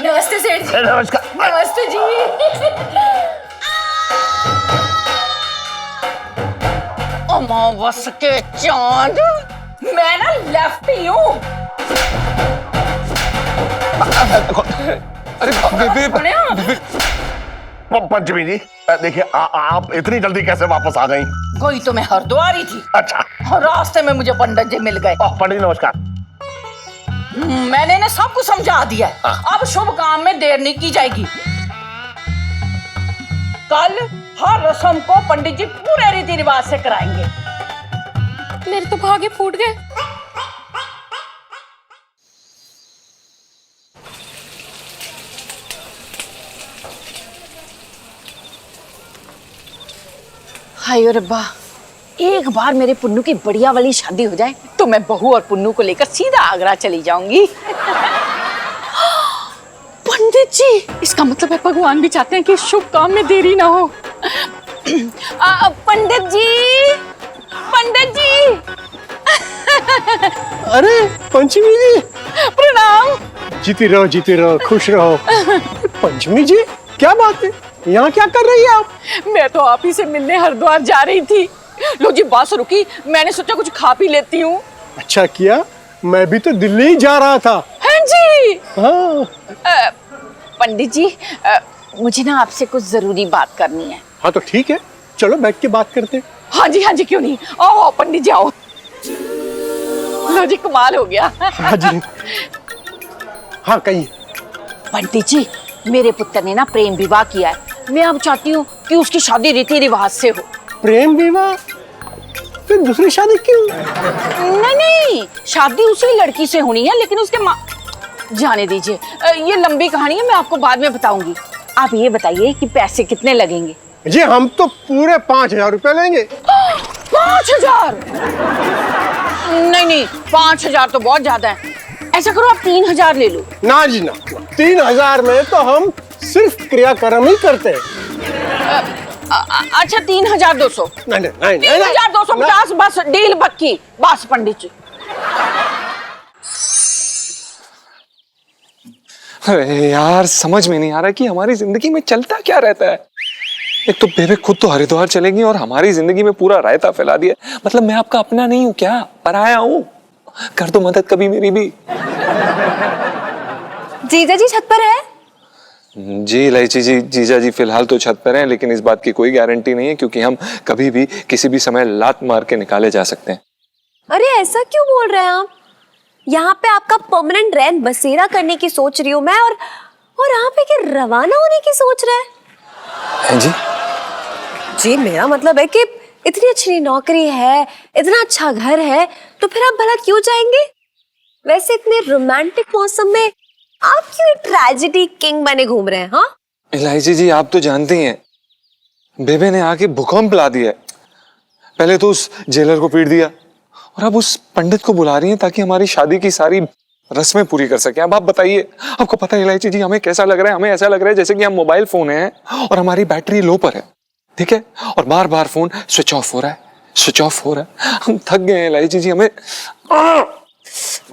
नमस्ते सेठ जी। नमस्कार। नमस्ते जी। अमावस के चांद, मैं ना लेफ्टी हूँ। अरे बेबे पंचमी जी, देखिए आप इतनी जल्दी कैसे वापस आ गई? कोई तो मैं हरिद्वार ही थी। अच्छा। और रास्ते में मुझे पंडित जी मिल गए। पंडित जी नमस्कार। मैंने इन्हें सब कुछ समझा दिया है। अब शुभ काम में देर नहीं की जाएगी। कल हर रस्म को पंडित जी पूरे रीति रिवाज से कराएंगे। मेरे तो भागे फूट गए। हाय रब्बा, एक बार मेरे पुन्नू की बढ़िया वाली शादी हो जाए तो मैं बहू और पुन्नू को लेकर सीधा आगरा चली जाऊंगी। पंडित जी, इसका मतलब है भगवान भी चाहते हैं कि शुभ काम में देरी ना हो। पंडित जी, पंडित जी। अरे पंचमी जी, प्रणाम। जीती रहो, खुश रहो। पंचमी जी, क्या बात है, यहाँ क्या कर रही है आप? मैं तो आप ही से मिलने हरिद्वार जा रही थी। लो जी, बस रुकी, मैंने सोचा कुछ खा पी लेती हूँ। अच्छा किया, मैं भी तो दिल्ली ही जा रहा था। हाँ जी। हाँ। पंडित जी, मुझे ना आपसे कुछ जरूरी बात करनी है। हाँ तो ठीक है, चलो बैठ के बात करते हैं। हाँ जी, क्यों नहीं। आओ पंडित जी आओ। लो जी, कमाल हो गया। हाँ जी। हाँ कहिए। पंडित जी, मेरे पुत्र ने ना प्रेम विवाह किया है। मैं अब चाहती हूँ कि उसकी शादी रीति रिवाज से हो। प्रेम विवाह? फिर दूसरी शादी क्यों? नहीं, शादी उसी लड़की से होनी है, लेकिन उसके माँ। जाने दीजिए, ये लंबी कहानी है, मैं आपको बाद में बताऊंगी। आप ये बताइए कि पैसे कितने लगेंगे? जी हम तो पूरे 5,000 रुपए लेंगे। 5,000? नहीं, 5,000 तो बहुत ज्यादा है। ऐसा करो, आप 3,000 ले लो। ना जी ना, 3,000 में तो हम सिर्फ क्रियाक्रम ही करते हैं। अच्छा 3,200। नहीं 3,250, बस डील पक्की। बस पंडित जी। अरे यार, समझ में नहीं आ रहा कि हमारी जिंदगी में चलता क्या रहता है। एक तो बेबे खुद तो हरिद्वार चलेगी और हमारी जिंदगी में पूरा रायता फैला दिया। मतलब मैं आपका अपना नहीं हूँ क्या, पराया हूँ? कर दो मदद कभी मेरी भी। जीजा जी छत पर है? जी इलायची जी, जीजा जी फिलहाल तो छत पर हैं, लेकिन इस बात की कोई गारंटी नहीं है क्योंकि हम कभी भी किसी भी समय लात मार के निकाले जा सकते हैं। अरे ऐसा क्यों बोल रहे हैं आप? यहाँ पे आपका परमानेंट रैन बसेरा करने की सोच रही हूँ मैं, और यहाँ पे क्या रवाना होने की सोच रहे हैं? जी जी मेरा मतलब है कि इतनी अच्छी नौकरी है, इतना अच्छा घर है, तो फिर आप भला क्यों जाएंगे? वैसे इतने रोमांटिक मौसम में आप क्यों ट्रेजेडी किंग बने घूम रहे हैं? हाँ इलायची जी, आप तो जानती हैं बेबे ने आके भूकंप ला दिया है। पहले तो उस जेलर को पीट दिया और अब उस पंडित को बुला रही हैं ताकि हमारी शादी की सारी रस्में पूरी कर सकें। अब आप बताइए, आपको पता है इलायची जी हमें कैसा लग रहा है? हमें ऐसा लग रहा है जैसे कि हम मोबाइल फोन हैं और हमारी बैटरी लो पर है, ठीक है, और बार बार फोन स्विच ऑफ हो रहा है। हम थक गए हैं इलायची जी, हमें।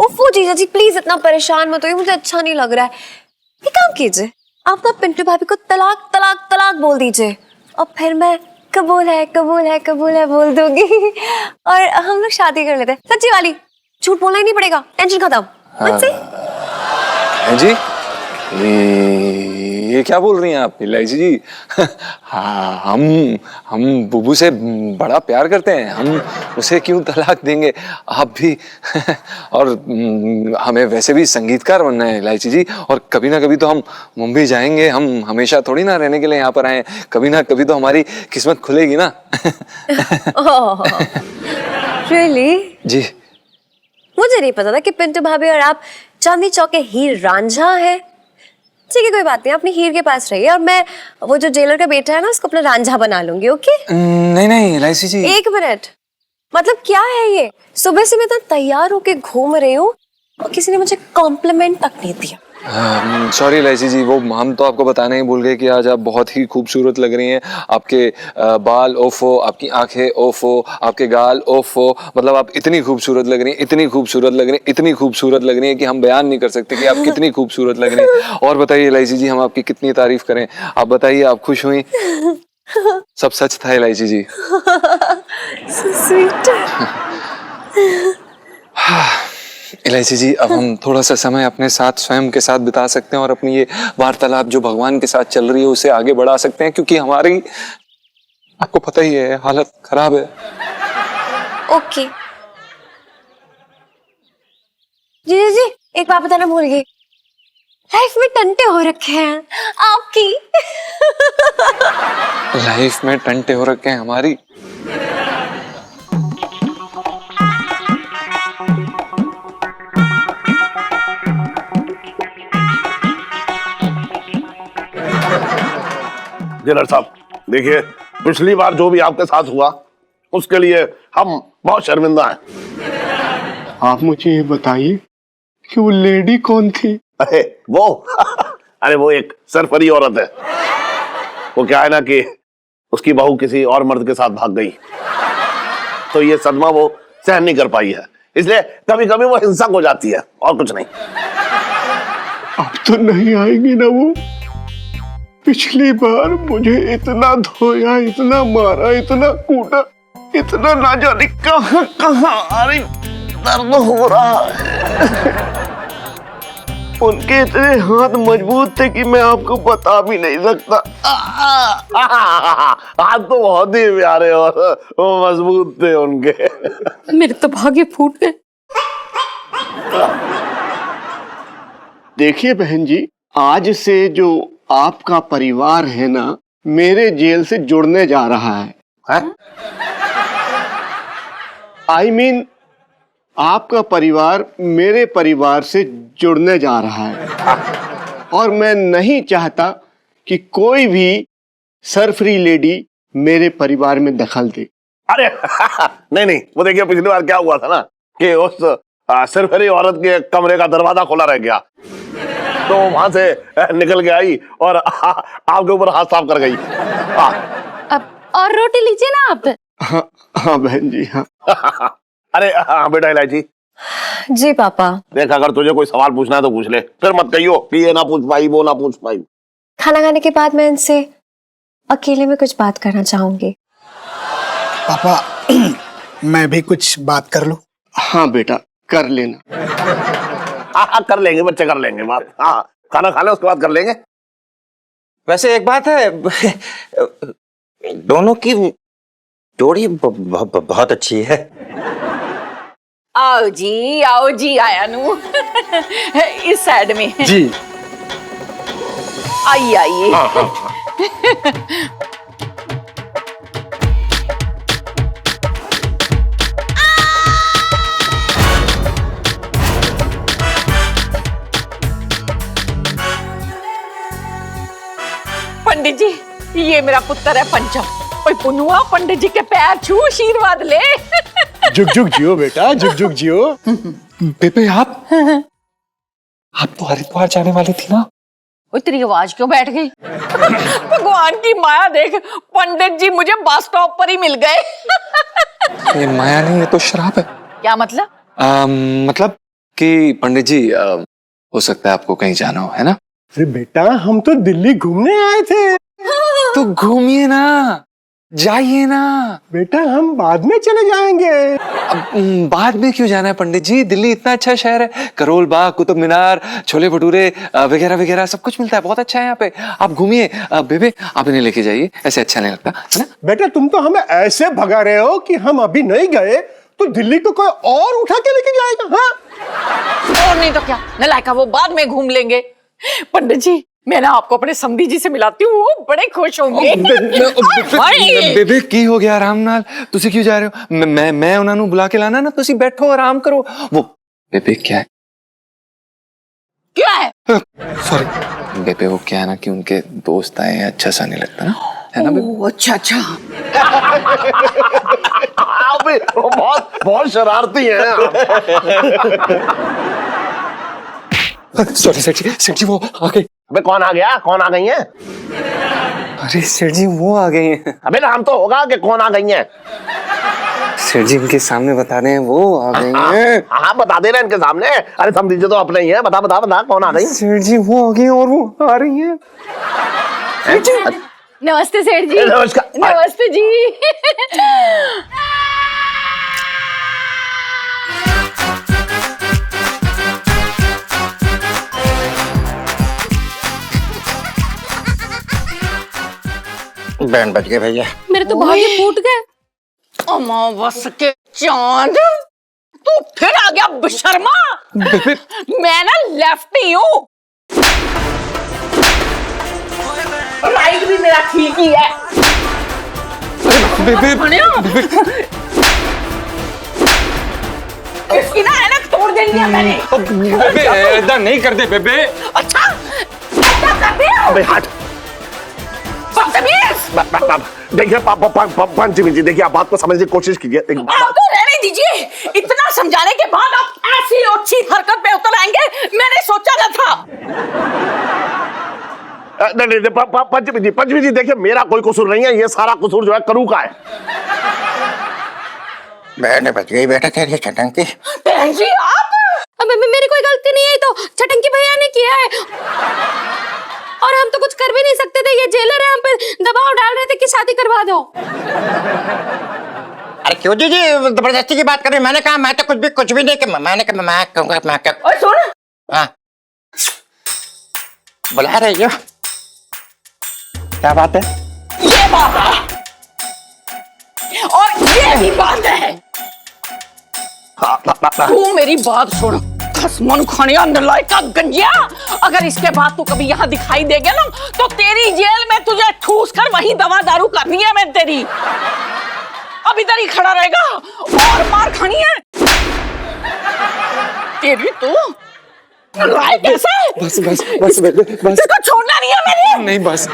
ओफो जीजा जी, प्लीज इतना परेशान मत होइए, मुझे अच्छा नहीं लग रहा है। एक काम कीजिए, आप ना पिंटू भाभी को तलाक तलाक तलाक बोल दीजिए और फिर मैं कबूल है बोल दूंगी और हम लोग शादी कर लेते हैं। सच्ची वाली, झूठ बोलना ही नहीं पड़ेगा, टेंशन खत्म। हैं जी, ये क्या बोल रही हैं आप इलायची जी? हाँ, हम बुबू से बड़ा प्यार करते हैं, हम उसे क्यों तलाक देंगे? आप भी और हमें वैसे भी संगीतकार बनना है इलायची जी, और कभी ना कभी तो हम मुंबई जाएंगे। हम हमेशा थोड़ी ना रहने के लिए यहाँ पर आए, कभी ना कभी तो हमारी किस्मत खुलेगी ना। रियली? जी मुझे नहीं पता था कि पिंटू भाभी और आप चांदनी चौक के हीर रांझा हैं। ठीक है, कोई बात नहीं, अपनी हीर के पास रहिए और मैं वो जो जेलर का बेटा है ना, उसको अपना रांझा बना लूंगी। ओके? नहीं इलायची जी, एक मिनट, मतलब क्या है ये? सुबह से मैं तो तैयार होके घूम रही हूँ और किसी ने मुझे कॉम्प्लीमेंट तक नहीं दिया। सॉरी इलायची जी, वो हम तो आपको बताना ही भूल गए कि आज आप बहुत ही खूबसूरत लग रही हैं। आपके बाल ओफो, आपकी आंखें ओफो, आपके गाल ओफो, मतलब आप इतनी खूबसूरत लग रही हैं, इतनी खूबसूरत लग रही हैं, इतनी खूबसूरत लग रही हैं कि हम बयान नहीं कर सकते कि आप कितनी खूबसूरत लग रही हैं। और बताइए इलायची जी, हम आपकी कितनी तारीफ करें। आप बताइए, आप खुश हुई? सब सच था इलायची जी। स्वीट। इलायची जी, अब हम थोड़ा सा समय अपने साथ स्वयं के साथ बिता सकते हैं और अपनी ये वार्तालाप जो भगवान के साथ चल रही है उसे आगे बढ़ा सकते हैं, क्योंकि हमारी, आपको पता ही है, हालत खराब है। ओके जी, एक बात बताना भूल गई। लाइफ में टंटे हो रखे हैं आपकी। लाइफ में टंटे हो रखे हैं हमारी। जेलर साहब, देखिए, पिछली बार जो भी आपके साथ हुआ उसके लिए हम बहुत शर्मिंदा हैं। आप मुझे ये बताइए कि वो लेडी कौन थी? अरे वो अरे वो एक सरफरी औरत है। वो क्या है ना कि उसकी बहू किसी और मर्द के साथ भाग गई, तो ये सदमा वो सहन नहीं कर पाई है, इसलिए कभी कभी वो हिंसक हो जाती है, और कुछ नहीं। अब तो नहीं आएगी ना वो? पिछली बार मुझे इतना धोया, इतना मारा, इतना कूटा, इतना ना जाने कहां कहां, अरे दर्द हो रहा है। उनके इतने हाथ मजबूत थे कि मैं आपको बता भी नहीं सकता। हाथ तो बहुत ही प्यारे और वो मजबूत थे उनके। मेरे तो भागे फूट गए। देखिए बहन जी, आज से जो आपका परिवार है ना, मेरे जेल से जुड़ने जा रहा है। आई मीन आपका परिवार मेरे परिवार से जुड़ने जा रहा है, और मैं नहीं चाहता कि कोई भी सरफरी लेडी मेरे परिवार में दखल दे। अरे नहीं, वो देखिए, पिछली बार क्या हुआ था ना कि उस सरफरी औरत के कमरे का दरवाजा खुला रह गया, तो वहां से निकल के आई और आपके ऊपर हाथ साफ कर गई। अब और रोटी लीजिए ना आप। हाँ बहन जी, हाँ। अरे हाँ बेटा इलायची, जी पापा। देख, अगर तुझे कोई सवाल पूछना है तो पूछ ले, फिर मत कहियो कि ये ना पूछ पाई, वो ना पूछ पाई। खाना खाने के बाद मैं इनसे अकेले में कुछ बात करना चाहूंगी। पापा, मैं भी कुछ बात कर लूं? हाँ बेटा, कर लेना। हाँ, कर लेंगे बच्चे, कर लेंगे बात। हाँ, खाना खा ले, उसके बाद कर लेंगे। वैसे एक बात है, दोनों की जोड़ी बहुत अच्छी है। आओ जी आया नू। इस साइड में जी। आइए। पंडित जी, ये मेरा पुत्र है पंचम। ओए पुनुआ, पंडित जी के पैर छू, आशीर्वाद ले। जुग जुग जियो बेटा, जुग जुग जियो। बेबे, आप तो हरिद्वार जाने वाली थी ना? ओए तेरी आवाज क्यों बैठ गई? भगवान की माया देख, पंडित जी मुझे बस स्टॉप पर ही मिल गए। ये माया नहीं, ये तो श्राप है। क्या मतलब? मतलब कि पंडित जी, हो सकता है आपको कहीं जाना हो, है ना? अरे बेटा, हम तो दिल्ली घूमने आए थे। तो घूमिए ना, जाइए ना। बेटा, हम बाद में चले जाएंगे। अब बाद में क्यों जाना है पंडित जी? दिल्ली इतना अच्छा शहर है, करोल बाग, कुतुब मीनार, छोले भटूरे वगैरह वगैरह सब कुछ मिलता है, बहुत अच्छा है यहाँ पे। आप घूमिए। बेबे, आप इन्हें लेके जाइए, ऐसे अच्छा नहीं लगता, है ना? बेटा, तुम तो हमें ऐसे भगा रहे हो कि हम अभी नहीं गए तो दिल्ली को कोई और उठा के लेके जाएगा। हाँ, और नहीं तो क्या, नलायका, वो बाद में घूम लेंगे। पंडित जी, मैं ना आपको अपने समधी जी से मिलाती हूँ, वो बड़े खुश होंगे। बेबे की हो गया आराम नाल, तुसी क्यों जा रहे हो? मैं उन्हां नू बुला के लाना ना, तुसी बैठो आराम करो। वो बेबे क्या है? क्या है? सॉरी बेबे, वो क्या है ना कि उनके दोस्त आए हैं, अच्छा सा नहीं लगता ना, है ना बेबे? अच्छा। आप भी बहुत शरारती हैं आप। सॉरी सेठ जी वो आ गई। अबे कौन आ गया, कौन आ गई है? अरे सेठ जी वो आ गई हैं। अबे नाम तो होगा कि कौन आ गई है। सेठ जी इनके सामने बता रहे हैं, वो आ गई हैं। हाँ बता दे रहे इनके सामने। अरे समझीजिए तो अपने ही है। बता बता बता कौन आ गई? सेठ जी वो आ गई और वो आ रही हैं। नमस्ते सेठ जी। नमस्कार। नमस्ते जी। बैंड बज गए भैया। मेरे तो भाग्य फूट गए। अमावस के चांद, तू फिर आ गया बेशर्मा। मैं ना लेफ्टी हूँ, राइट भी मेरा ठीक ही है। इसकी ना ऐनक तोड़ देनी है मैंने। बेबे ऐसा नहीं करते बेबे। अच्छा ऐसा करते हो? अबे हट। बदतमीज। देखिए पंचमी जी, देखिए आप बात को समझने की कोशिश कीजिए। आप तो रहने दीजिए। इतना समझाने के बाद आप ऐसी अच्छी हरकत पे उतर आएंगे, मैंने सोचा न था। नहीं पंचमी जी देखिए, मेरा कोई कसूर नहीं है। ये सारा कसूर जो है करू का है। बैंड बज गई बेटा तेरी छटंकी। बहन जी आप? मेरी कोई गलती नहीं है, तो छटंकी भैया ने किया है और हम तो कुछ कर भी नहीं सकते थे। ये जेलर है, हम पे दबाव डाल रहे थे कि शादी करवा दो। अरे क्यों जी जबरदस्ती की बात कर रही? मैंने कहा मैं तो कुछ भी नहीं कि मैंने कहा मैं कहूँगा मैं क्या। और सुन, हाँ बुला रही हो, क्या बात है? ये बात है और ये भी बात है। तू मेरी बात सुन, खसमन खनिया नलायका गंजिया। अगर इसके बाद तू कभी यहाँ दिखाई देगा ना, तो तेरी जेल में तुझे ठूस कर वही दवा दारू करनी है। मैं तेरी अब इधर ही खड़ा रहेगा और मार खानी है तेरी। तू लाए कैसे? बस बेबे बस। इसको छोड़ना नहीं है मैंने। नहीं बस।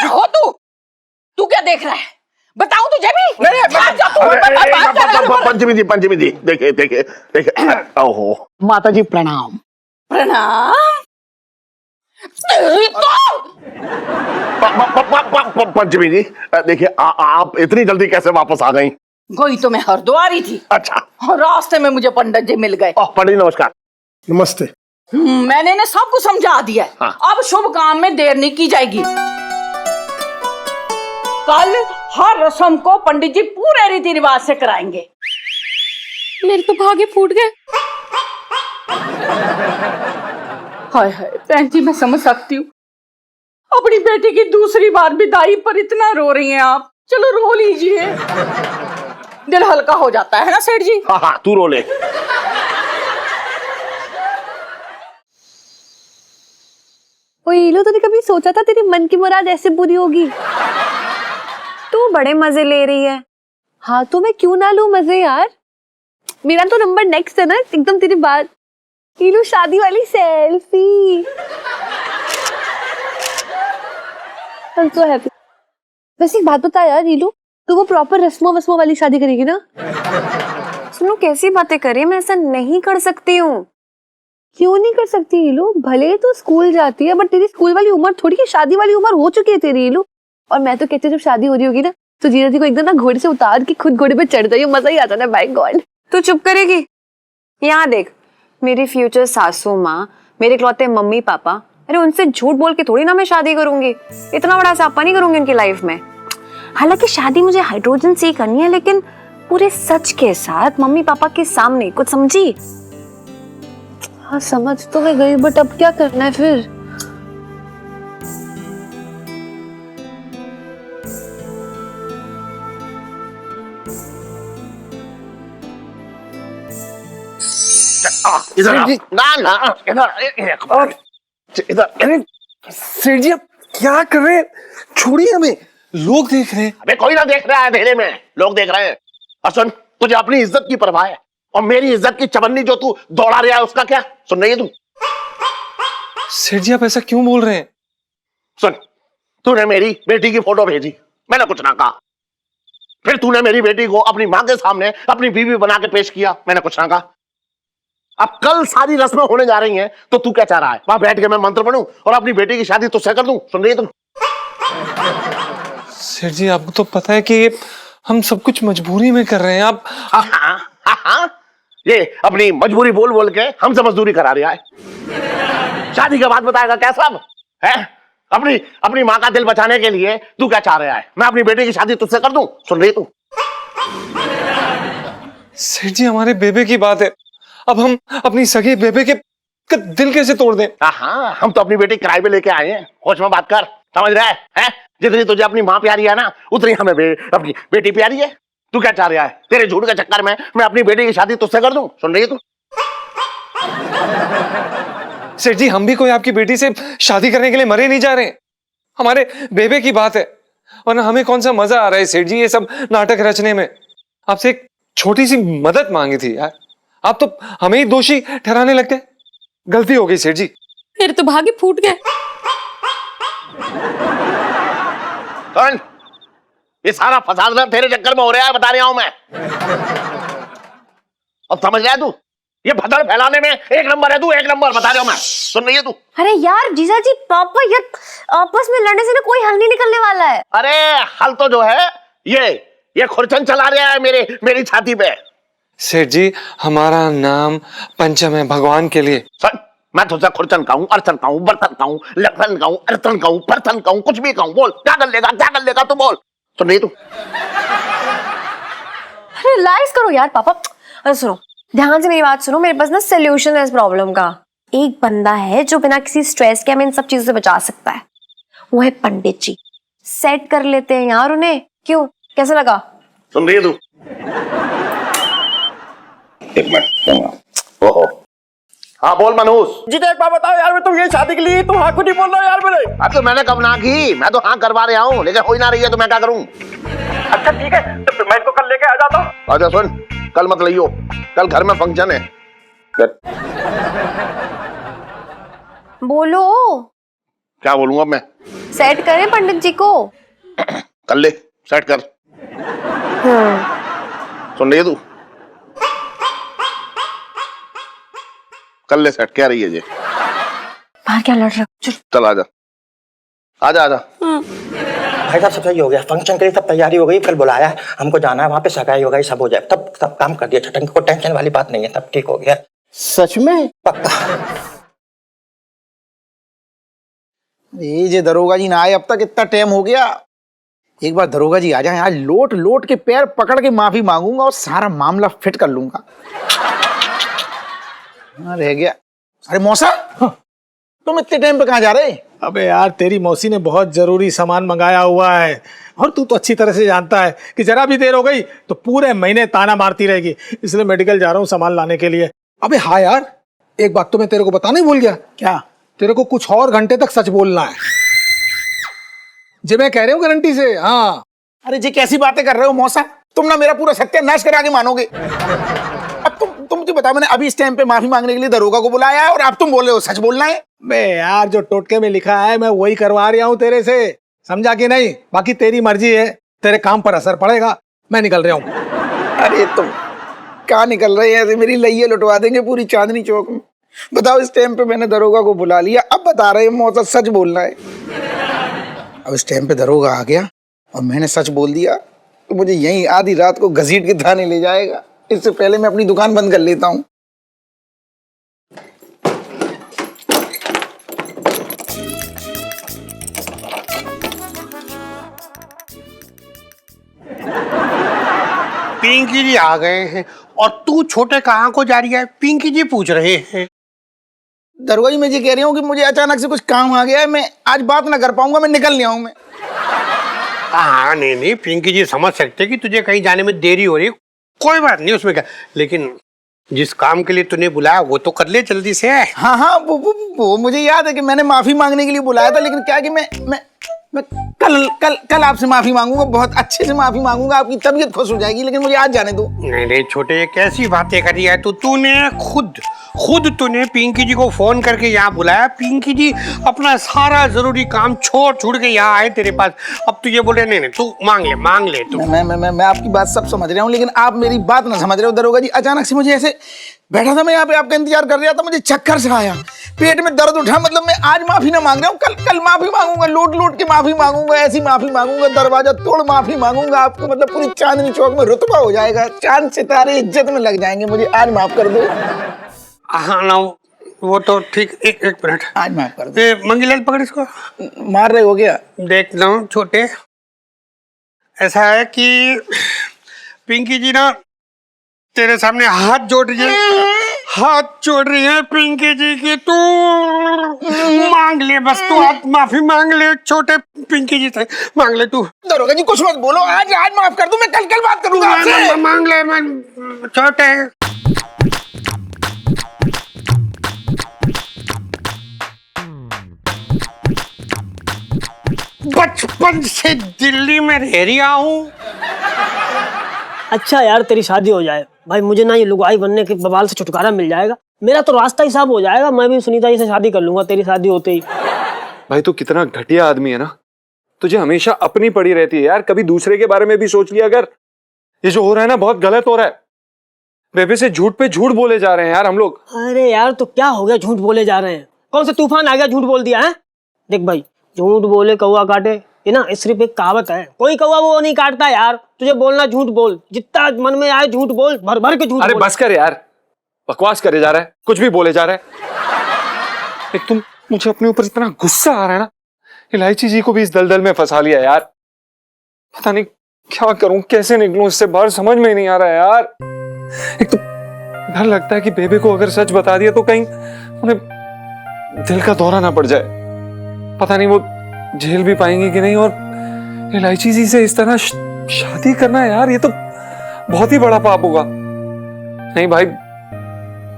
हो तू क्या देख रहा है? बताऊं तुझे भी? पंचमी जी देखिए देखिए देखिए। ओहो माता जी प्रणाम। प्रणाम। तेरी तो पंचमी जी देखिए, आप इतनी जल्दी कैसे वापस आ गई? गई तो मैं हरिद्वार थी। अच्छा। और रास्ते में मुझे पंडित जी मिल गए। पंडित जी नमस्कार। नमस्ते। मैंने इन्हें सब कुछ समझा दिया है। हाँ। अब शुभ काम में देर नहीं की जाएगी। कल हर रस्म को पंडित जी पूरे रीति रिवाज से कराएंगे। मेरे तो भाग्य फूट गए। हाय हाय बहन जी, मैं समझ सकती हूँ। अपनी बेटी की दूसरी बार विदाई पर इतना रो रही हैं आप। चलो रो लीजिए, दिल हल्का हो जाता है ना सेठ जी। हाँ हाँ तू रो ले। ओ ईलो, तूने कभी सोचा था तेरी मन की मुराद ऐसे पूरी होगी? तू बड़े मजे ले रही है। हाँ तो मैं क्यों ना लूं मजे यार। मेरा तो नंबर नेक्स्ट है ना एकदम तेरी बात। ईलो शादी वाली सेल्फी। I'm so happy। वैसे एक बात बता यार ईलो, तू वो प्रॉपर रस्मों वाली शादी करेगी ना? सुनो कैसी बातें कर रही है, मैं ऐसा नहीं कर सकती हूँ। क्यों नहीं कर सकती ईलो? भले तो स्कूल जाती है बट तेरी स्कूल वाली उम्र थोड़ी है, शादी वाली उम्र हो चुकी है तेरी ईलो। और मैं तो कहती हूँ जब शादी हो रही होगी ना, तो जीजा जी को एकदम ना घोड़े से उतार के खुद घोड़े पे चढ़ जाइए, मजा ही आता ना। बाय गॉड तू चुप करेगी? यहाँ देख, मेरी फ्यूचर सासू माँ, मेरे इकलौते मम्मी पापा, अरे उनसे झूठ बोल के थोड़ी ना मैं शादी करूंगी। इतना बड़ा सापा नहीं करूंगी उनकी लाइफ में। हालांकि शादी मुझे हाइड्रोजन से ही करनी है, लेकिन पूरे सच के साथ मम्मी पापा के सामने। कुछ समझी? हाँ समझ तो मैं गई, बट अब क्या करना है फिर? इधर ना इधर। अरे सेठ जी आप क्या कर रहे हैं? छोड़िए हमें, लोग देख रहे हैं। अबे कोई ना देख रहा है, अंधेरे में लोग देख रहे हैं। और सुन, तुझे अपनी इज्जत की परवाह है, और मेरी इज्जत की चवन्नी जो तू दौड़ा रहा है उसका क्या? सुन रही है तू? सेठ जी आप ऐसा क्यों बोल रहे हैं? सुन, तूने मेरी बेटी की फोटो भेजी, मैंने कुछ ना कहा। फिर तूने मेरी बेटी को अपनी मां के सामने अपनी बीवी बना के पेश किया, मैंने कुछ ना कहा। अब कल सारी रस्में होने जा रही हैं, तो तू क्या चाह रहा है? वहां बैठ के मैं मंत्र पढ़ूं और अपनी बेटी की शादी तुझसे कर दूं? सुन रही है तुम? सेठ जी आपको तो पता है कि हम सब कुछ मजबूरी में कर रहे हैं। आप हाँ। ये अपनी मजबूरी बोल बोल के हमसे मजदूरी करा रहा है। शादी के बाद बताएगा क्या सब है? अपनी माँ का दिल बचाने के लिए तू क्या चाह रहा है? मैं अपनी बेटी की शादी तुझसे कर दूं? सुन रही तू? सेठ जी हमारे बेबे की बात है, अब हम अपनी सगे बेबे के दिल कैसे तोड़ दें? हाँ, हम तो अपनी बेटी किराए पे लेके आए हैं। होश में बात कर, समझ रहा है? जितनी तुझे अपनी माँ प्यारी है ना, उतनी हमें अपनी बेटी प्यारी है। तू क्या चाह रहा है? तेरे झूठ के चक्कर में मैं अपनी बेटी की शादी तुझसे कर दूं? सुन रही है तू? सेठ जी हम भी कोई आपकी बेटी से शादी करने के लिए मरे नहीं जा रहे हैं। हमारे बेबे की बात है, वरना हमें कौन सा मजा आ रहा है सेठ जी ये सब नाटक रचने में। आपसे एक छोटी सी मदद मांगी थी यार, आप तो हमें ही दोषी ठहराने लग गए। गलती हो गई सेठ जी। मेरे तो भाग्य फूट गए। कौन? ये सारा फसाद ना तेरे चक्कर में हो रहा है, बता रहा हूं मैं। अब समझ रहा है तू? ये भदड़ फैलाने में एक नंबर है तू, एक नंबर, बता रहा हूं मैं। सुन रही है तू? अरे यार जीजा जी पापा, ये आपस में लड़ने से ना कोई हल नहीं निकलने वाला है। अरे हल तो जो है ये खुरचन चला रहा है मेरी छाती पे। सेठ जी हमारा नाम पंचम है भगवान के लिए। सुन, मैं तुझसे खुरचन कहूं, अर्चन कहूं, बर्तन कहूं, लखन कहूं, अर्तन कहूं, बर्तन कहूं, कुछ भी कहूं, बोल क्या कर लेगा तू? बोल। सुन रही तू? रिलैक्स करो यार पापा। अरे सुनो, ध्यान से मेरी बात सुनो, मेरे पास ना सोल्यूशन है इस प्रॉब्लम का। एक बंदा है जो बिना किसी स्ट्रेस के हमें इन सब चीजों से बचा सकता है, वो है पंडित जी। सेट कर लेते हैं यार उन्हें, क्यों? कैसा लगा? सुन रही है तू? एक मिनट। ओहो, हाँ बोल मनोज। जी तो एक बात बताओ यार, मैं तुम ये शादी के लिए तुम हाँ कुछ नहीं बोल रहे हो यार मेरे। अब तो मैंने कब ना की, मैं तो हाँ करवा रहा हूँ, लेकिन हो ही ना रही है तो मैं क्या करूँ? अच्छा ठीक है, तो मैं इसको कल लेके आ जाता हूँ। अच्छा सुन, कल मत लियो, कल घर में फंक्शन है। बोलो। क्या बोलूंगा मैं? सेट करें पंडित जी को। कर ले, सेट कर। सुन रही है तू? कर ले सेट। क्या रही है ये? बाहर क्या लड़ रहे हो? चल आजा। भाई साहब सब सही हो गया, फंक्शन के लिए सब तैयारी हो गई, कल बुलाया है हमको, जाना है वहाँ पे, सगाई हो गई, सब हो जाए, तब सब काम कर दिया छटन को, टेंशन वाली बात नहीं है, तब ठीक हो गया। सच में? पक्का। ये जे दरोगा जी ना आए, अब तक इतना टाइम हो गया। एक बार दरोगा जी आ जाए, आज लोट लोट के पैर पकड़ के माफी मांगूंगा और सारा मामला फिट कर लूंगा। हाँ, रह गया। अरे मौसा, तुम इतने टाइम पे कहाँ जा रहे? अबे यार तेरी मौसी ने बहुत जरूरी सामान मंगाया हुआ है, और तू तो अच्छी तरह से जानता है कि जरा भी देर हो गई तो पूरे महीने ताना मारती रहेगी, इसलिए मेडिकल जा रहा हूँ सामान लाने के लिए। अबे हाँ यार, एक बात तो मैं तेरे को बताना ही भूल गया। क्या? तेरे को कुछ और घंटे तक सच बोलना है जी, मैं कह रही हूँ गारंटी से। हाँ। अरे जी कैसी बातें कर रहे हो मौसा, तुम ना मेरा पूरा सत्यानाश करा के मानोगे। अब तुम मुझे बताओ, मैंने अभी इस टाइम पे माफी मांगने के लिए दरोगा को बुलाया है और अब तुम बोल रहे हो सच बोलना है? बे यार जो टोटके में लिखा है मैं वही करवा रहा हूँ तेरे से, समझा कि नहीं? बाकी तेरी मर्जी है, तेरे काम पर असर पड़ेगा। मैं निकल रहा हूँ। अरे तुम कहाँ निकल रहे हैं? मेरी लइये लुटवा देंगे पूरी चांदनी चौक में। बताओ, इस टाइम पे मैंने दरोगा को बुला लिया, अब बता रहे हैं मौसा सच बोलना है। अब इस टाइम पे दरोगा आ गया और मैंने सच बोल दिया तो मुझे यहीं आधी रात को घसीट के थाने ले जाएगा। इससे पहले मैं अपनी दुकान बंद कर लेता हूँ। पिंकी जी आ गए हैं और तू छोटे कहाँ को जा रही है? पिंकी जी पूछ रहे हैं। दरोगा जी मैं ये कह रही हूँ कि मुझे अचानक से कुछ काम आ गया है, मैं आज बात ना कर पाऊंगा, मैं निकल लिया हूँ मैं। हाँ नहीं पिंकी जी समझ सकते कि तुझे कहीं जाने में देरी हो रही है, कोई बात नहीं उसमें क्या, लेकिन जिस काम के लिए तूने बुलाया वो तो कर ले जल्दी से। हाँ हाँ वो मुझे याद है कि मैंने माफी मांगने के लिए बुलाया था, लेकिन क्या कि मैं कल आपसे माफी मांगूंगा, बहुत अच्छे से माफी मांगूंगा, आपकी तबीयत खुश हो जाएगी, लेकिन मुझे आज जाने दो। नहीं छोटे, ये कैसी बातें कर रही है तूने खुद तूने पिंकी जी को फोन करके यहाँ बुलाया। पिंकी जी अपना सारा जरूरी काम छोड़ के यहाँ आए तेरे पास, अब तू ये बोल रहे नहीं तू मांग ले तू। मैं आपकी बात सब समझ रहा हूँ, लेकिन आप मेरी बात ना समझ रहे हो दरोगा जी। अचानक से मुझे ऐसे बैठा था मैं यहाँ पे, आपका इंतजार कर रहा था, मुझे चक्कर से आया, पेट में दर्द उठा। मतलब मैं आज माफी ना मांग रहा हूँ, कल माफी मांगूंगा, लूट लूट के माफी मांगूंगा, ऐसी माफी मांगूंगा, दरवाजा तोड़ माफी मांगूंगा आपको। मतलब पूरी चांदनी चौक में रुतबा हो जाएगा, चांद सितारे इज्जत में लग जाएंगे। मुझे आज माफ कर दो। हाँ ना, वो तो ठीक। एक मिनट, आज माफ कर दो। मंगीलाल पकड़ इसको। मार रहे हो क्या? देख लो छोटे, ऐसा है कि पिंकी जी ना तेरे सामने हाथ जोड़ रही है पिंकी जी की। तू मांग ले बस, तू हाथ माफी मांग ले छोटे, पिंकी जी से मांग ले तू। दरोगा जी कुछ मत बोलो, आज माफ कर दो, मैं कल बात करूंगा आपसे। मांग ले छोटे। बचपन से दिल्ली में रह रहा हूँ। अच्छा यार, तेरी शादी हो जाए भाई, मुझे ना ये लुगाई बनने के बवाल से छुटकारा मिल जाएगा। मेरा तो रास्ता ही साफ हो जाएगा, मैं भी सुनीता जी से शादी कर लूंगा तेरी शादी होते ही। भाई तू कितना घटिया आदमी है ना, तुझे हमेशा अपनी पड़ी रहती है यार। कभी दूसरे के बारे में भी सोच लिया अगर। ये जो हो रहा है ना बहुत गलत हो रहा है। बेबे से झूठ पे झूठ बोले जा रहे हैं यार हम लोग। अरे यार तो क्या हो गया, झूठ बोले जा रहे हैं? कौन सा तूफान आ गया झूठ बोल दिया है? देख भाई, झूठ बोले कौवा काटे, ये ना सिर्फ एक कहावत है, कोई कौवा वो नहीं काटता यार। तुझे बोलना झूठ बोल, जितना मन में आए झूठ बोल, भर भर के झूठ। अरे बस कर यार, बकवास करे जा रहा है, कुछ भी बोले जा रहा है। एक तुम मुझे अपने ऊपर इतना गुस्सा आ रहा है ना, इलायची जी को भी इस दलदल में फंसा लिया यार। पता नहीं क्या करूं, कैसे निकलूं इससे बाहर, समझ में ही नहीं आ रहा है यार। एक तो डर लगता है कि बेबे को अगर सच बता दिया तो कहीं उन्हें दिल का दौरा ना पड़ जाए। पता नहीं वो झेल भी पाएंगे कि नहीं। और इलायची जी से इस तरह शादी करना है यार, ये तो बहुत ही बड़ा पाप होगा। नहीं भाई,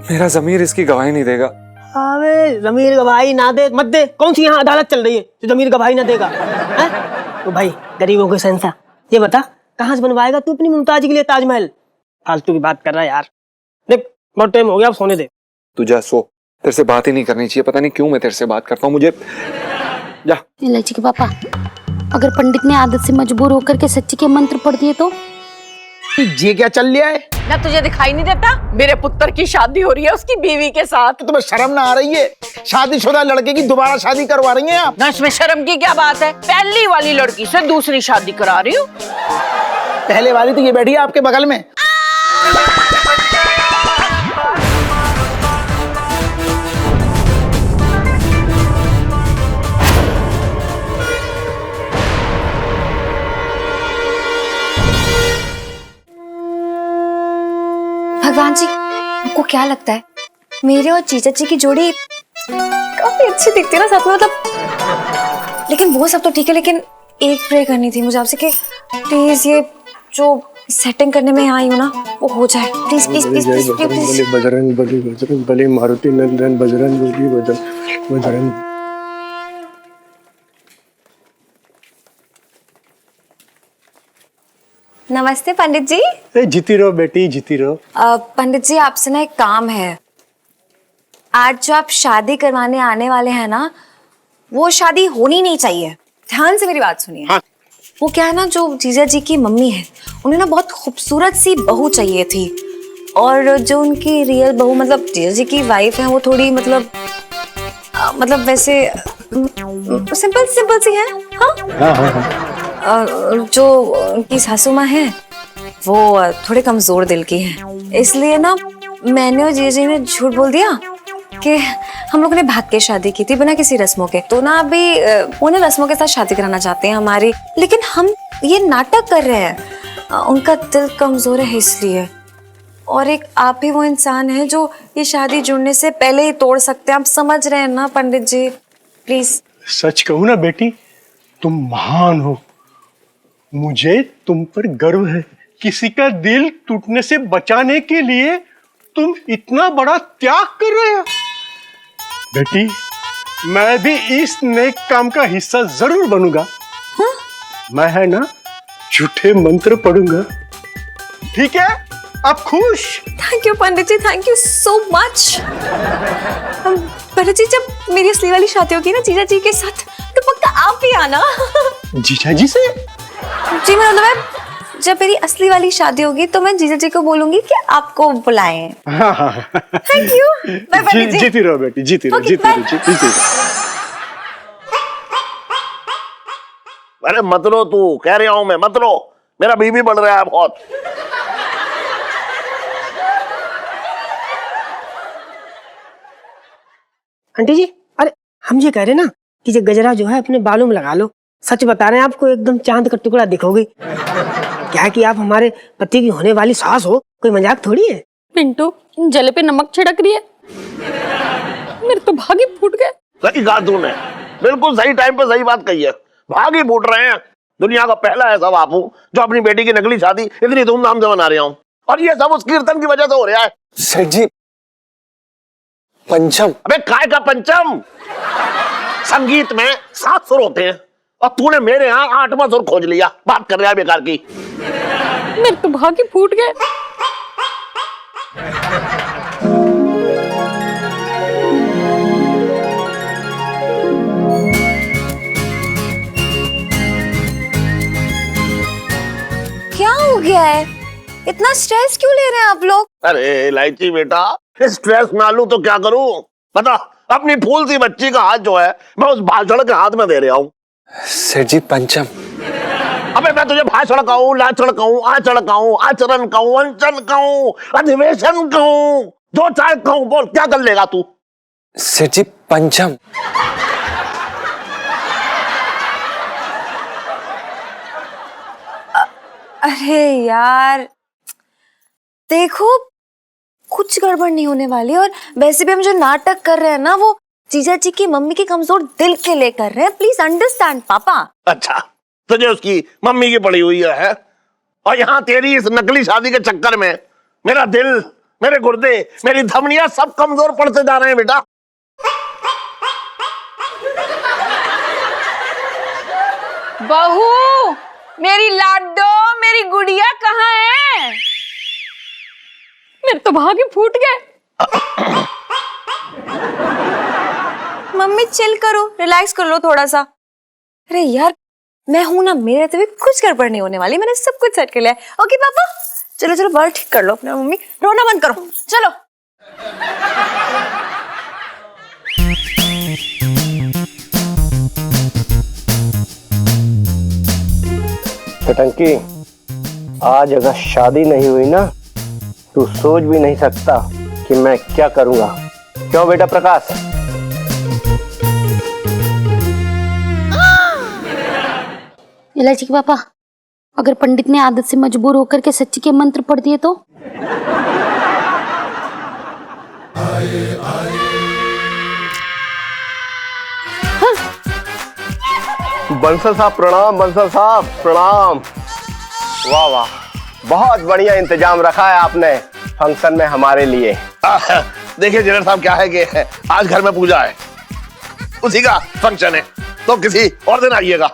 मेरा ज़मीर इसकी गवाही नहीं देगा। अबे ज़मीर गवाही ना दे मत दे, कौन सी यहाँ अदालत चल रही है जो ज़मीर गवाही ना देगा? तो भाई गरीबों के शहंशाह, ये बता कहाँ से बनवाएगा तू अपनी मुमताज के लिए ताजमहल? फालतू की बात कर रहा है यार। देख बहुत टाइम हो गया, अब सोने दे। तू जा सो, तेरे से बात ही नहीं करनी चाहिए। पता नहीं क्यों मैं तेरे से बात करता हूँ, मुझे जा। इलायची के पापा, अगर पंडित ने आदत से मजबूर होकर के सच्ची के मंत्र पढ़ दिए तो? ये क्या चल रहा है? ना तुझे दिखाई नहीं देता मेरे पुत्र की शादी हो रही है उसकी बीवी के साथ? तो तुम्हें शर्म ना आ रही है? शादीशुदा लड़के की दोबारा शादी करवा रही हैं आप? ना इसमें शर्म की क्या बात है, पहली वाली लड़की से दूसरी शादी करा रही हूँ। पहले वाली तो ये बैठी है आपके बगल में। भगवान जी, आपको क्या लगता है मेरे और जीजा जी की जोड़ी काफी अच्छी दिखती है ना साथ में? मतलब लेकिन वो सब तो ठीक है, लेकिन एक प्रे करनी थी मुझे आपसे कि प्लीज ये जो सेटिंग करने में आई हूँ ना वो हो जाए। Please please please please please. Bajrang Bali Maruti Nandan Bajrang Bali Bajrang. नमस्ते पंडित जी। जीती रहो बेटी, जीती रहो। पंडित जी आपसे ना एक काम है। आज जो आप शादी करवाने आने वाले हैं ना, वो शादी होनी नहीं चाहिए। ध्यान से मेरी बात सुनिए। हाँ। वो क्या है ना, जो जीजा जी की मम्मी है उन्हें ना बहुत खूबसूरत सी बहू चाहिए थी, और जो उनकी रियल बहू मतलब जीजा जी की वाइफ है वो थोड़ी मतलब वैसे सिंपल सिंपल सी है। हाँ हाँ हाँ। जो उनकी सासू माँ है वो थोड़े कमजोर दिल की है, इसलिए ना मैंने और जीजा जी ने झूठ बोल दिया कि हम लोगों ने भाग के शादी की थी बिना किसी रस्मों के। तो ना अभी उन्हें रस्मों के साथ शादी कराना चाहते हैं हमारी, लेकिन हम ये नाटक कर रहे हैं। उनका दिल कमजोर है इसलिए, और एक आप ही वो इंसान है जो ये शादी जुड़ने से पहले ही तोड़ सकते हैं। आप समझ रहे हैं ना पंडित जी, प्लीज। सच कहूँ ना बेटी, तुम महान हो। मुझे तुम पर गर्व है। किसी का दिल टूटने से बचाने के लिए तुम इतना बड़ा त्याग कर रहे हो। बेटी, मैं भी इस नेक काम का हिस्सा जरूर बनूंगा। हाँ? मैं है ना झूठे मंत्र पढ़ूंगा। ठीक है, आप खुश? थैंक यू पंडित जी, थैंक यू सो मच। पंडित जी, जब मेरी असली वाली शादी होगी ना जीजा जी के साथ, तो पक्का आप भी आना। जीजा जी से? जी मतलब जब मेरी असली वाली शादी होगी तो मैं जीजा जी को बोलूंगी कि आपको बुलाएं। Thank you. बाय बाय जी। जीती रहो बेटी, जीती रहो, Okay, जीती bye. रहो, जीती रहो। अरे मत रो, तू कह रहा हूं मैं, मत रो, मेरा बीबी बढ़ रहा है बहुत। आंटी जी, अरे हम ये कह रहे ना कि ये गजरा जो है अपने बालों में लगा लो। सच बता रहे हैं, आपको एकदम चांद का टुकड़ा दिखोगे। क्या है कि आप हमारे पति की होने वाली सास हो, कोई मजाक थोड़ी है। पिंटू जले पे नमक छिड़क रही है, मेरे तो भाग ही फूट गए। सही कहा तूने, बिल्कुल सही टाइम पे सही बात कही है। भाग ही फूट रहे हैं। दुनिया का पहला ऐसा बापू जो अपनी बेटी की नकली शादी इतनी धूमधाम से मना रहा हूं, और ये सब उस कीर्तन की वजह से हो रहा है। सेठ जी, पंचम। अबे काय का पंचम? संगीत में 7 सुर होते हैं और तूने मेरे यहाँ 8वां सुर खोज लिया। बात कर रहा है बेकार की। मेरे तो भाग ही फूट गए। क्या हो गया है? इतना स्ट्रेस क्यों ले रहे हैं आप लोग? अरे इलायची बेटा, स्ट्रेस ना लूं तो क्या करूं? पता, अपनी फूल सी बच्ची का हाथ जो है मैं उस भाषण के हाथ में दे रहा हूं। सेठ जी, पंचम। अबे मैं तुझे भाषण कहूं, लाचड़ कहूं, आचरण कहूं, आचरण कहूं, अंचन कहूं, अधिवेशन कहूं, जो चाहे कहूं, बोल क्या कर लेगा तू? सेठ जी, पंचम। अरे यार देखो, कुछ गड़बड़ नहीं होने वाली। और वैसे भी हम जो नाटक कर रहे हैं ना, वो जीजा जी की मम्मी के कमजोर दिल के लिए कर रहे हैं। प्लीज अंडरस्टैंड पापा। अच्छा, तुझे उसकी मम्मी की पड़ी हुई है, और यहाँ तेरी इस नकली शादी के चक्कर में मेरा दिल, मेरे गुर्दे, मेरी धमनियां सब कमजोर पड़ते जा रहे हैं बेटा। बहू, मेरी लाडो, मेरी गुड़िया कहाँ है? मेरे तो भाग ही फूट गए। मम्मी चिल करो, रिलैक्स कर लो थोड़ा सा। अरे यार मैं हूं ना, मेरे तो भी कुछ गड़बड़ नहीं होने वाली। मैंने सब कुछ सेट कर लिया है। ओके पापा, चलो चलो बाल ठीक कर लो अपना। मम्मी रोना बंद करो, चलो। टंकी, आज अगर शादी नहीं हुई ना, तू सोच भी नहीं सकता कि मैं क्या करूंगा। क्यों बेटा प्रकाश? इलायची के पापा, अगर पंडित ने आदत से मजबूर होकर के सच्ची के मंत्र पढ़ दिए तो? बंसल साहब प्रणाम, बंसल साहब प्रणाम। वाह वाह, बहुत बढ़िया इंतजाम रखा है आपने फंक्शन में हमारे लिए। देखिए जनरल साहब, क्या है कि आज घर में पूजा है, उसी का फंक्शन है, तो किसी और दिन आइएगा।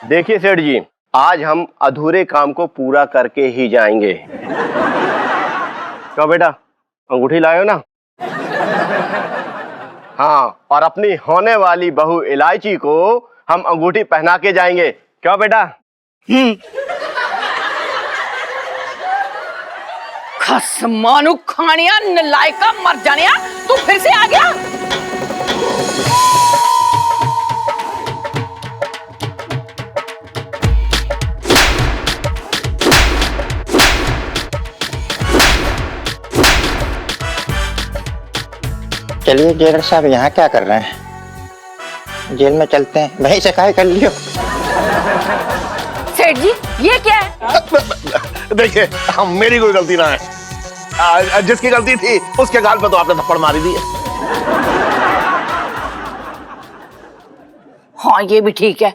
देखिए सेठ जी, आज हम अधूरे काम को पूरा करके ही जाएंगे। क्यों बेटा, अंगूठी लाए हो ना? हाँ, और अपनी होने वाली बहू इलायची को हम अंगूठी पहना के जाएंगे। क्यों बेटा? खसमानु खानिया, नलायका, मर जानिया, तू फिर से आ गया? चलिए जेलर साहब, यहाँ क्या कर रहे हैं? जेल में चलते हैं, वहीं से काय कर लियो। सेठ जी, ये क्या है? देखिए, मेरी कोई गलती ना है। जिसकी गलती थी उसके गाल पे तो आपने थप्पड़ मारी दी है। हाँ, ये भी ठीक है।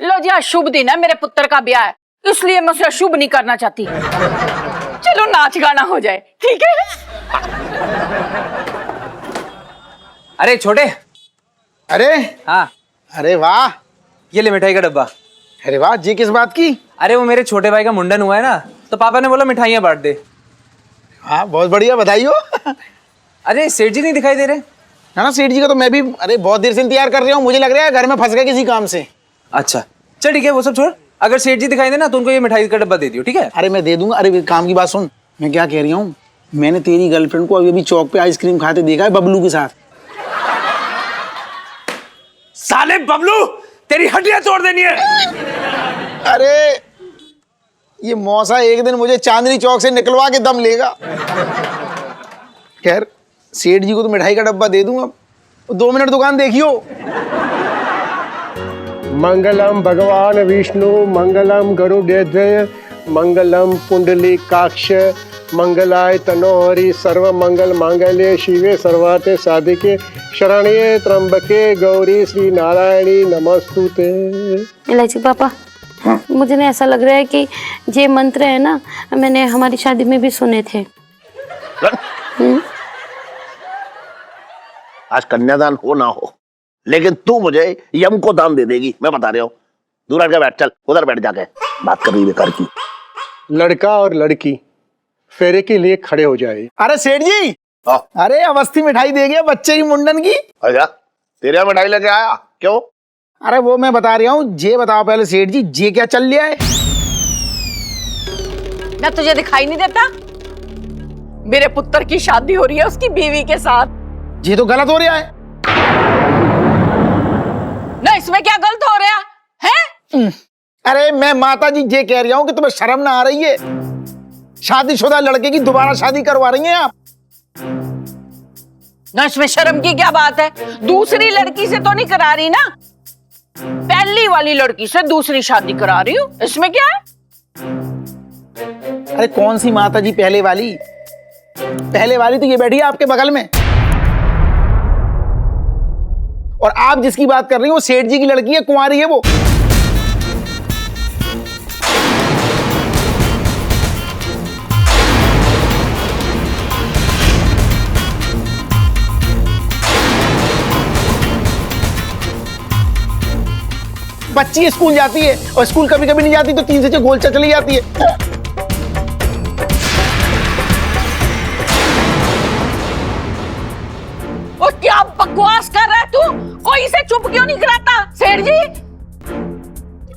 लो जी, आज शुभ दिन है, मेरे पुत्र का ब्याह है, इसलिए मैं उसे शुभ नहीं करना चाहती। चलो नाच गाना हो जाए, ठीक है? अरे छोटे। अरे हाँ, अरे वाह, ये ले मिठाई का डब्बा। अरे वाह जी, किस बात की? अरे वो मेरे छोटे भाई का मुंडन हुआ है ना, तो पापा ने बोला मिठाइयाँ बांट दे। हाँ बहुत बढ़िया, बधाई हो। अरे सेठ जी नहीं दिखाई दे रहे? ना ना, सेठ जी का तो मैं भी अरे बहुत देर से इंतजार कर रहा हूँ। मुझे लग रहा है घर में फंस गए किसी काम से। अच्छा चल ठीक है, वो सब छोड़। अगर सेठ जी दिखाई दे ना तो उनको ये मिठाई का डब्बा दे दियो, ठीक है? अरे मैं दे दूंगा। अरे काम की बात सुन, मैं क्या कह रही हूँ, मैंने तेरी गर्लफ्रेंड को अभी चौक पे आइसक्रीम खाते देखा है बबलू के साथ। साले बबलू, तेरी हड्डियां तोड़ देनी है। अरे ये मौसा एक दिन मुझे चांदनी चौक से निकलवा के दम लेगा। खैर सेठ जी को तो मिठाई का डब्बा दे दूंगा, 2 मिनट दुकान देखियो। मंगलम भगवान विष्णु, मंगलम गरुडेध्वज, मंगलम पुंडलीकाक्ष, मंगलाय तनोहरि, सर्व मंगल मांगल्ये शिवे सर्वार्थ साधिके, शरण्ये त्र्यंबके गौरी श्री नारायणी नमस्तुते। इलायची पापा, मुझे ना ऐसा लग रहा है कि ये मंत्र है ना, मैंने हमारी शादी में भी सुने थे। आज कन्यादान हो ना हो, लेकिन तू मुझे यम को दान दे देगी, मैं बता रहा हूँ। दूर हट के बैठ, चल उधर बैठ जाके बात कर रही बेकार की। लड़का और लड़की फेरे के लिए खड़े हो जाए। अरे सेठ जी, अरे अवस्थी मिठाई दे गया बच्चे की मुंडन की। अच्छा तेरे यहाँ मिठाई लेके आया, क्यों? अरे वो मैं बता रहा हूँ, ये बताओ पहले सेठ जी, ये क्या चल रहा है? ना तुझे दिखाई नहीं देता? मेरे पुत्र की शादी हो रही है उसकी बीवी के साथ। ये तो गलत हो रहा है ना, इसमें क्या गलत हो रहा है? अरे मैं माता जी ये कह रहा हूँ कि तुम्हें शर्म ना आ रही है? शादीशुदा लड़के की दोबारा शादी करवा रही हैं आप। ना इसमें शर्म की क्या बात है? दूसरी लड़की से तो नहीं करा रही ना, पहली वाली लड़की से दूसरी शादी करा रही हूँ, इसमें क्या है? अरे कौन सी माता जी पहले वाली? पहले वाली तो ये बैठी है आपके बगल में, और आप जिसकी बात कर रही हो वो सेठ जी की लड़की है, कुंवारी है वो। बच्ची स्कूल जाती है, और स्कूल कभी कभी नहीं जाती तो 3 से 6 गोलचा चली जाती है। और क्या बकवास कर रहा है तू? कोई इसे चुप क्यों नहीं कराता सेठ जी?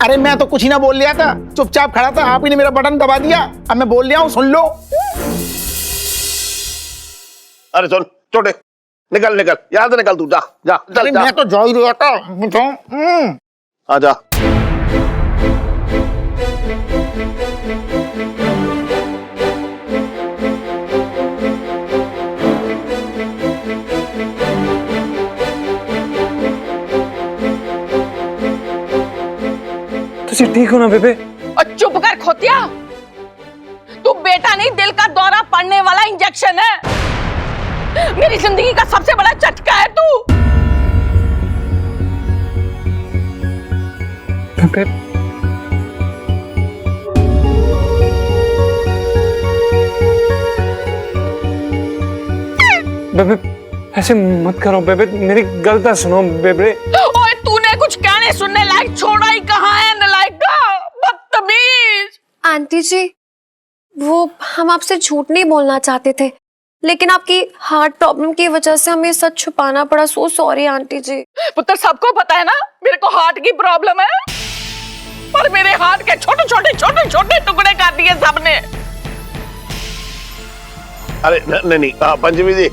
अरे मैं तो कुछ ही ना बोल लिया था, चुपचाप खड़ा था, आप ही ने मेरा बटन दबा दिया। अब मैं बोल लिया हूं, सुन लो। अरे सुन छोटे, निकल निकल यहाँ से, निकल तू, जा जा चल जा। मैं तो जा ही रहा था। आजा। तुझे ठीक हो ना बेबे? और चुप कर खोतिया, तू बेटा नहीं दिल का दौरा पड़ने वाला इंजेक्शन है। मेरी जिंदगी का सबसे बड़ा झटका है तू। बेबे बेबे ऐसे मत करो बेबे, मेरी गलती सुनो बेबे। ओए तूने कुछ कहने सुनने लायक छोड़ा ही कहाँ है नलायका, बदतमीज। आंटी जी, वो हम आपसे झूठ नहीं बोलना चाहते थे, लेकिन आपकी हार्ट प्रॉब्लम की वजह से हमें सच छुपाना पड़ा। सो सॉरी आंटी जी। पुत्र सबको पता है ना मेरे को हार्ट की प्रॉब्लम है, पर मेरे हार्ट के छोटे छोटे टुकड़े कर दिए सबने। अरे नहीं पंचमी जी,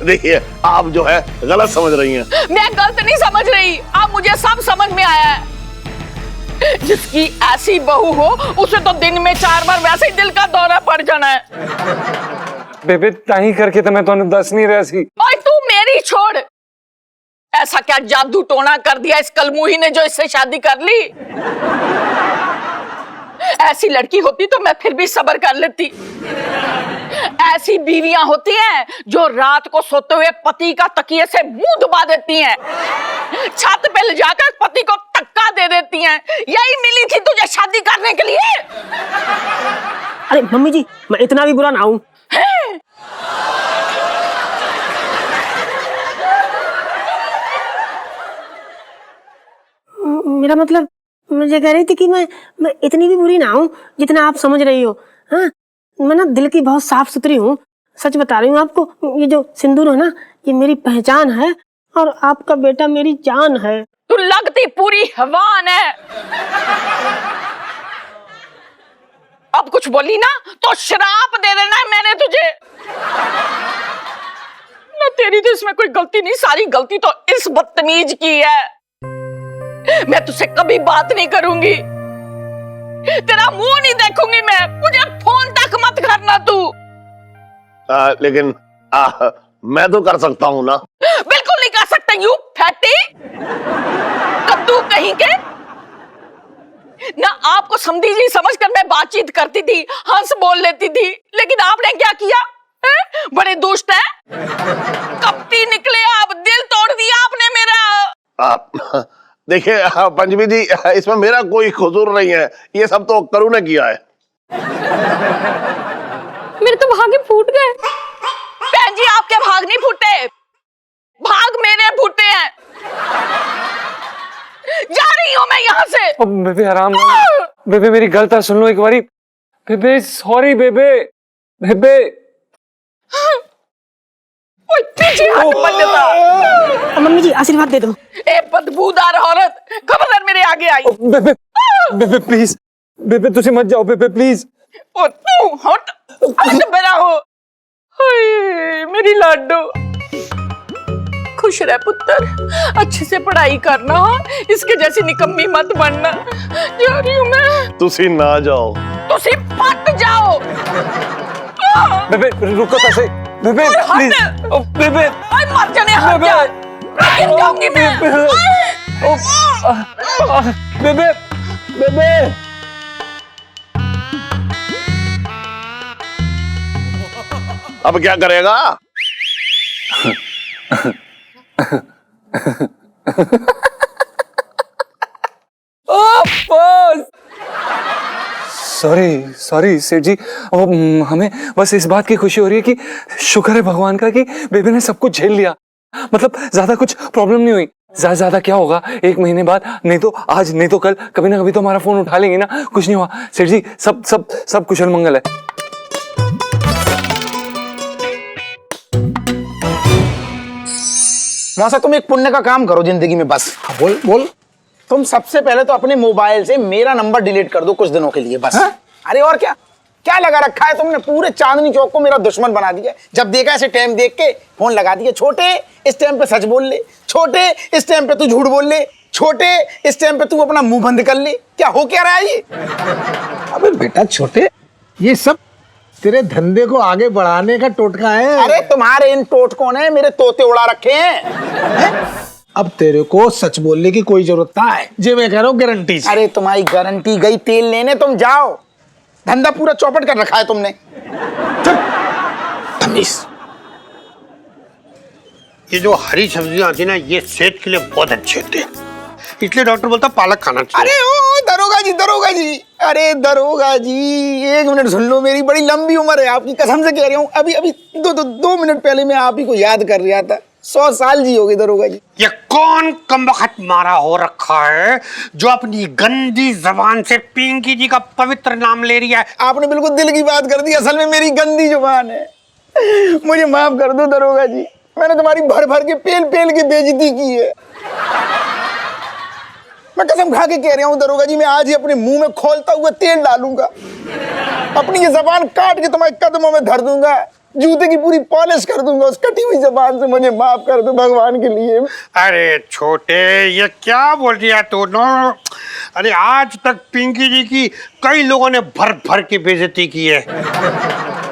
देखिए आप जो है गलत समझ रही हैं। मैं गलत नहीं समझ रही, अब मुझे सब समझ में आया है। जिसकी ऐसी बहू हो उसे तो दिन में 4 बार वैसे ही दिल का दौरा पड़ जाना है। बेबे ताही करके तो मैं तो दस नहीं रहा सी। और तू मेरी छोड़, ऐसा क्या जादू टोना कर दिया इस कलमुही ने जो इससे शादी कर ली? ऐसी लड़की होती तो मैं फिर भी सब्र कर लेती। ऐसी बीवियां होती हैं जो रात को सोते हुए पति का तकिए से मुंह दबा देती हैं, छत पे ले जाकर पति को धक्का दे देती हैं। यही मिली थी तुझे शादी करने के लिए? अरे मम्मी जी, मैं इतना भी बुरा ना हूं। मेरा मतलब मुझे कह रही थी कि मैं इतनी भी बुरी ना हूं जितना आप समझ रही हो। हाँ, मैं ना दिल की बहुत साफ सुथरी हूँ, सच बता रही हूँ आपको। ये जो सिंदूर है ना, ये मेरी पहचान है, और आपका बेटा मेरी जान है। तू लगती पूरी हैवान है। अब कुछ बोली ना तो श्राप दे देना है मैंने तुझे। ना तेरी तो इसमें कोई गलती नहीं, सारी गलती तो इस बदतमीज की है। मैं तुझसे कभी बात नहीं करूंगी, तेरा मुंह नहीं देखूंगी मैं, मुझे फोन तक मत करना तू। लेकिन मैं तो कर सकता हूँ ना। बिल्कुल नहीं कर सकता, यू फैटी कद्दू कहीं के। ना आपको समझी जी समझकर मैं बातचीत करती थी, हंस बोल लेती थी, लेकिन आपने क्या किया है? बड़े दुष्ट हैं, कपटी निकले आप, दिल तोड़ दिया आपने मेरा। देखिए पंचमी जी, इसमें मेरा कोई कसूर नहीं है, ये सब तो करू ने किया है। मेरे तो भागे फूट गए। बहन जी आपके भाग नहीं फूटे, भाग मेरे फूटे हैं। जा रही हूं मैं यहाँ से। बेबे आराम कर। बेबे मेरी गलत सुन लो एक बारी। बेबे सॉरी बेबे। बेबे मम्मी जी आशीर्वाद दे दो। ए बदबूदार औरत, खबरदार मेरे आगे आई। बेबे बेबे प्लीज, बेबे तुझे मत जाओ बेबे प्लीज। ओ तू हट, हट मेरा हो। हाय मेरी लाडो, खुश रह पुत्र, अच्छे से पढ़ाई करना, इसके जैसी निकम्मी मत बनना। जा रही हूँ मैं। तुसी ना जाओ, तुसी फट जाओ। बेबे रुको तो सही। बेबे प्लीज। बेबे आई मर जाने, हट जा। नहीं जाऊंगी मैं। बेबे बेबे अब क्या करेगा? सॉरी सॉरी सेठ जी, हमें बस इस बात की खुशी हो रही है कि शुक्र है भगवान का कि बेबी ने सब कुछ झेल लिया। मतलब ज्यादा कुछ प्रॉब्लम नहीं हुई। ज्यादा क्या होगा, 1 महीने बाद, नहीं तो आज नहीं तो कल, कभी ना कभी तो हमारा फोन उठा लेंगे ना। कुछ नहीं हुआ सेठ जी, सब सब सब कुशल मंगल है। मौसा तुम एक पुण्य का काम करो जिंदगी में बस। बोल बोल। तुम सबसे पहले तो अपने मोबाइल से मेरा नंबर डिलीट कर दो कुछ दिनों के लिए बस। अरे और क्या क्या लगा रखा है तुमने? पूरे चांदनी चौक को मेरा दुश्मन बना दिया। जब देखा ऐसे टाइम देख के फोन लगा दिया। छोटे इस टाइम पे सच बोल ले, छोटे इस टाइम पे तू झूठ बोल ले, छोटे इस टाइम पे तू अपना मुंह बंद कर ले। क्या हो क्या रहा है ये? अबे बेटा छोटे, ये सब तेरे धंधे को आगे बढ़ाने का टोटका है। अरे तुम्हारे इन टोटकों ने मेरे तोते उड़ा रखे हैं। अब तेरे को सच बोलने की कोई जरूरत ना है, जे मैं कह रहा हूँ गारंटी से। अरे तुम्हारी गारंटी गई तेल लेने, तुम जाओ। धंधा पूरा चौपट कर रखा है तुमने। ये जो हरी सब्जियां आती है ना, ये सेहत के लिए बहुत अच्छे होते हैं, इसलिए डॉक्टर बोलता पालक खाना चाहिए। अरे ओ दरोगा जी, दरोगा जी, अरे दरोगा जी 1 मिनट सुन लो, मेरी बड़ी लंबी उम्र है आपकी, कसम से कह रहा हूँ। अभी अभी 2 मिनट पहले मैं आप ही को याद कर रहा था। 100 साल जियोगे दरोगा जी। ये कौन कमबख्त मारा हो रखा है जो अपनी गंदी जबान से पिंकी जी का पवित्र नाम ले रही है? आपने बिल्कुल दिल की बात कर दी। असल में मेरी गंदी जुबान है, मुझे माफ कर दो दरोगा जी। मैंने तुम्हारी भर भर के पेल पेल के बेइज्जती की है। मैं कसम खा के कह रहा हूँ दरोगा जी, मैं आज ही अपने मुंह में खोलता हुआ तेल डालूंगा, अपनी ये जबान काट के तुम्हारे कदमों में धर दूंगा, जूते की पूरी पॉलिश कर दूंगा उस कटी हुई जबान से। मुझे माफ कर दो भगवान के लिए। अरे छोटे, ये क्या बोल दिया तू? नो, अरे आज तक पिंकी जी की कई लोगों ने भर भर के बेइज्जती की है,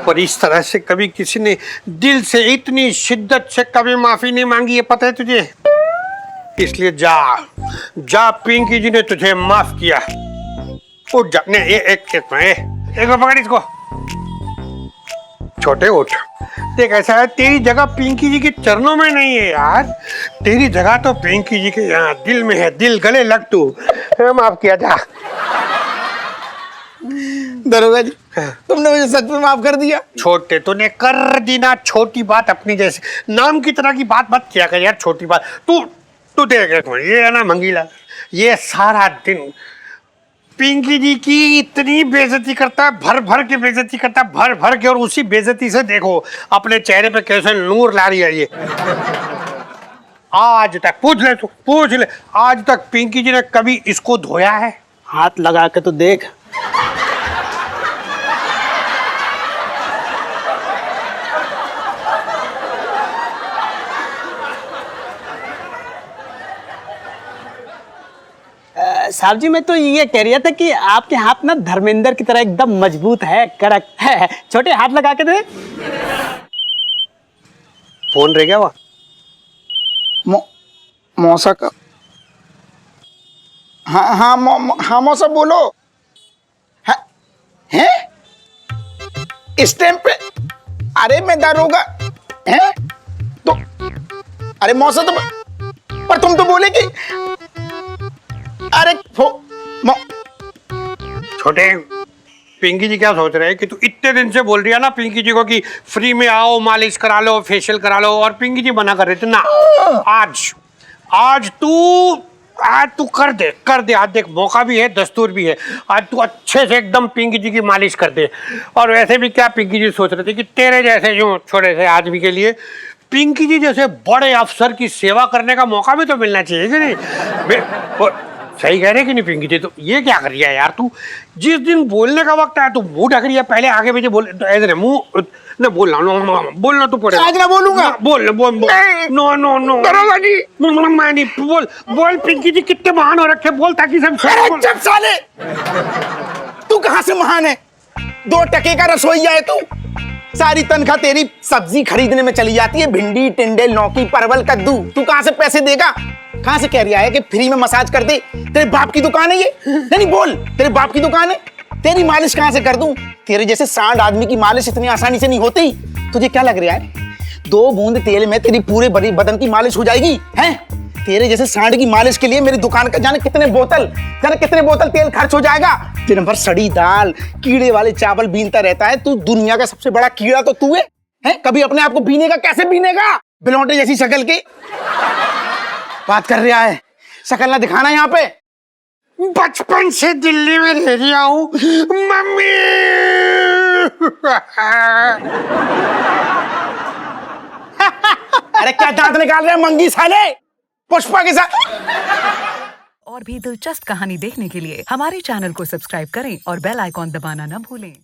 पर इस तरह से कभी किसी ने दिल से इतनी शिद्दत से कभी माफी नहीं मांगी है, पता है तुझे? इसलिए जा जा, पिंकी जी ने तुझे माफ किया। उठ जा। नहीं, एक बार पकड़ इसको। छोटे उठ। देख ऐसा है, तेरी जगह पिंकी जी के चरणों में नहीं है यार, तेरी जगह तो पिंकी जी के यहाँ दिल में है। दिल गले लग तू। माफ किया जा। दरोगा जी तुमने मुझे सच में माफ कर दिया। छोटे तूने कर दी ना छोटी बात, अपनी जैसे नाम की तरह की बात मत किया कर यार। छोटी बात तू देख, ये है ना मंगीला, ये सारा दिन पिंकी जी की इतनी बेइज्जती करता है, भर भर के बेइज्जती करता है, भर भर के, और उसी बेइज्जती से देखो अपने चेहरे पे कैसे नूर ला रही है ये। आज तक पूछ ले आज तक पिंकी जी ने कभी इसको धोया है? हाथ लगा के तो देख। साहब जी, मैं तो ये कह रहा था कि आपके हाथ ना धर्मेंद्र की तरह एकदम मजबूत है, कड़क है। छोटे हाथ लगा के दे। फोन रह गया वह मौसा का। हाँ मौसा बोलो। हैं? इस टाइम पे? अरे मैं दारोगा हैं? तो अरे मौसा तो पर तुम तो बोले कि अरे छोटे, पिंकी जी क्या सोच रहे हैं कि तू इतने दिन से बोल रही है ना पिंकी जी को कि फ्री में आओ, मालिश करा लो, फेशियल करा लो, और पिंकी जी मना कर रहे थे ना। आज तू कर दे। आज देख, मौका भी है, दस्तूर भी है। आज तू अच्छे से एकदम पिंकी जी की मालिश कर दे। और वैसे भी क्या पिंकी जी सोच रहे थे कि तेरे जैसे यूं छोटे से आदमी के लिए पिंकी जी जैसे बड़े अफसर की सेवा करने का मौका भी तो मिलना चाहिए कि नहीं? सही कह रहे कि नहीं पिंकी जी? तो ये क्या कर रही है यार तू? जिस दिन बोलने का वक्त आया तो मुंह ढक रही है, पहले आगे पीछे बोल, तो ऐसे मुंह न बोलना तो पड़ेगा। आज ना बोलूंगा। बोल नो दारोगा जी, मैं नहीं बोल पिंकी जी कितने महान हो रखे, बोल ताकि सब चुप साले। तू कहां से महान है? 2 टके का रसोईया है तू। सारी तनख्वाह तेरी सब्जी खरीदने में चली जाती है, भिंडी, टिंडे, लौकी, परवल, कद्दू। तू कहां से पैसे देगा? कहां से कह रहा है कि फ्री में मसाज कर दे? तेरे बाप की दुकान है ये? नहीं बोल, तेरे बाप की दुकान है? तेरी मालिश कहां से कर दूं? तेरे जैसे सांड आदमी की मालिश इतनी आसानी से नहीं होती। तुझे क्या लग रहा है 2 बूंद तेल में तेरी पूरे बड़ी बदन की मालिश हो जाएगी? हैं? तेरे जैसे सांड की मालिश के लिए मेरी दुकान का जाने कितने बोतल तेल खर्च हो जाएगा। दिन भर सड़ी दाल, कीड़े वाले चावल बीनता रहता है। तू दुनिया का सबसे बड़ा कीड़ा तो तू है? कभी अपने आप को बीनेगा? कैसे बीनेगा? बिलौटे जैसी शक्ल की बात कर रहा है। शक्ल ना दिखाना यहाँ पे। बचपन से दिल्ली में रह रहा हूँ मम्मी। अरे क्या दांत निकाल रहे हैं मंगी साले? पुष्पा के साथ। और भी दिलचस्प कहानी देखने के लिए हमारे चैनल को सब्सक्राइब करें और बेल आइकॉन दबाना न भूलें।